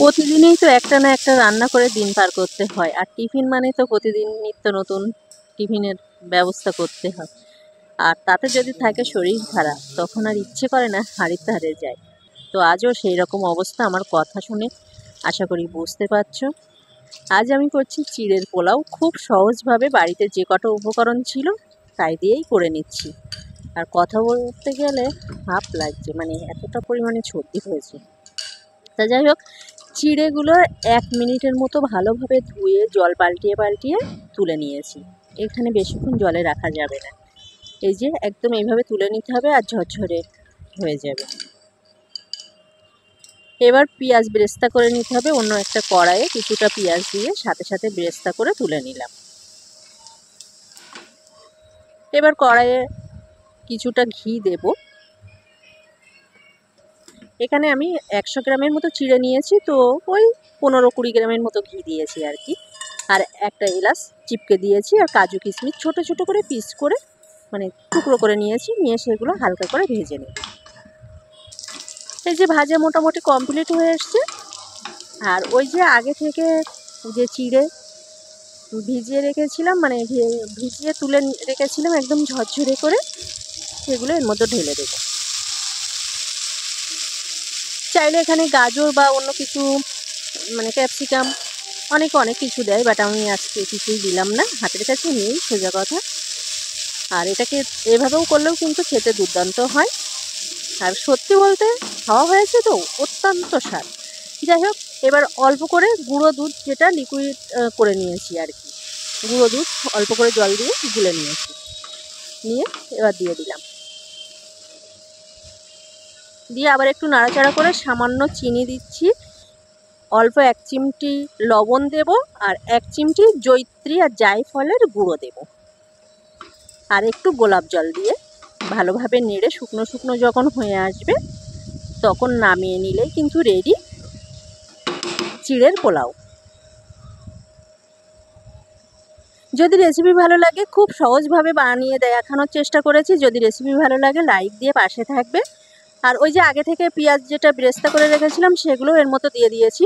প্রতিদিনই তো একটা না একটা রান্না করে দিন পার করতে হয়, আর টিফিন মানে তো প্রতিদিন নিত্য নতুন টিফিনের ব্যবস্থা করতে হয়। আর তাতে যদি থাকে শরীর খারাপ, তখন আর ইচ্ছে করে না হাঁড়ির ধারে যায়। তো আজও সেই রকম অবস্থা, আমার কথা শুনে আশা করি বুঝতে পারছো। আজ আমি করছি চিড়ের পোলাও, খুব সহজভাবে বাড়িতে যে কটা উপকরণ ছিল তাই দিয়েই করে নিচ্ছি। আর কথা বলতে গেলে হাঁপ লাগছে, মানে এতটা পরিমাণে সর্দি হয়েছে। তা যাই হোক, চিড়েগুলো 1 মিনিটের মতো ভালোভাবে ধুয়ে জল পাল্টিয়ে পাল্টিয়ে তুলে নিয়েছি। এখানে বেশিক্ষণ জলে রাখা যাবে না। এই যে একদম এইভাবে তুলে নিতে হবে, আর ঝরঝরে হয়ে যাবে। এবার পেঁয়াজ বেরেস্তা করে নিতে হবে। অন্য একটা কড়াইয়ে কিছুটা পেঁয়াজ দিয়ে সাথে সাথে বেরেস্তা করে তুলে নিলাম। এবার কড়াইয়ে কিছুটা ঘি দেব। এখানে আমি 100 গ্রামের মতো চিড়ে নিয়েছি, তো ওই 15-20 গ্রামের মতো ঘি দিয়েছি আর কি। আর একটা এলাচ চিপকে দিয়েছি, আর কাজু কিশমিশ ছোট ছোট করে পিস করে মানে টুকরো করে নিয়েছি, নিয়ে সেগুলো হালকা করে ভেজে নিই। এই যে ভাজা মোটামুটি কমপ্লিট হয়ে এসছে। আর ওই যে আগে থেকে যে চিড়ে ভিজিয়ে রেখেছিলাম, মানে ভিজিয়ে তুলে রেখেছিলাম একদম ঝরঝরে করে, সেগুলো এর মধ্যে ঢেলে দেবো। চাইলে এখানে গাজর বা অন্য কিছু মানে ক্যাপসিকাম অনেক কিছু দেয়, বাট আমি আজকে কিছুই দিলাম না, হাতের কাছে নেই সোজা কথা। আর এটাকে এভাবেও করলেও কিন্তু খেতে দুর্দান্ত হয়। আর সত্যি বলতে খাওয়া হয়েছে তো অত্যন্ত স্বাদ। যাই হোক, এবার অল্প করে গুঁড়ো দুধ, যেটা লিকুইড করে নিয়েছি আর কি, গুঁড়ো দুধ অল্প করে জল দিয়ে গুলে নিয়েছি, নিয়ে এবার দিয়ে দিলাম। দিয়ে আবার একটু নাড়াচাড়া করে সামান্য চিনি দিচ্ছি, অল্প 1 চিমটি লবণ দেব, আর 1 চিমটি জয়িত্রী আর জায়ফলের গুঁড়ো দেব, আর একটু গোলাপ জল দিয়ে ভালোভাবে নেড়ে শুকনো শুকনো যখন হয়ে আসবে তখন নামিয়ে নিলেই কিন্তু রেডি চিড়ের পোলাও। যদি রেসিপি ভালো লাগে, খুব সহজভাবে বানিয়ে দেখানোর চেষ্টা করেছি। যদি রেসিপি ভালো লাগে লাইক দিয়ে পাশে থাকবে। আর ওই যে আগে থেকে পেঁয়াজ যেটা বেরেস্তা করে রেখেছিলাম সেগুলো এর মতো দিয়ে দিয়েছি।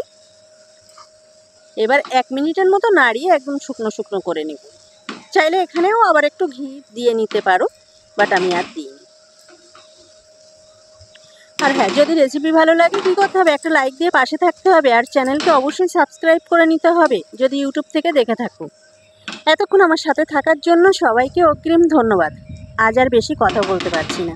এবার 1 মিনিটের মতো নাড়িয়ে একদম শুকনো শুকনো করে নেব। চাইলে এখানেও আবার একটু ঘি দিয়ে নিতে পারো, বাট আমি আর দিইনি। আর হ্যাঁ, যদি রেসিপি ভালো লাগে কী করতে হবে, একটা লাইক দিয়ে পাশে থাকতে হবে, আর চ্যানেলকে অবশ্যই সাবস্ক্রাইব করে নিতে হবে যদি ইউটিউব থেকে দেখে থাকো। এতক্ষণ আমার সাথে থাকার জন্য সবাইকে অগ্রিম ধন্যবাদ। আজ আর বেশি কথা বলতে পারছি না।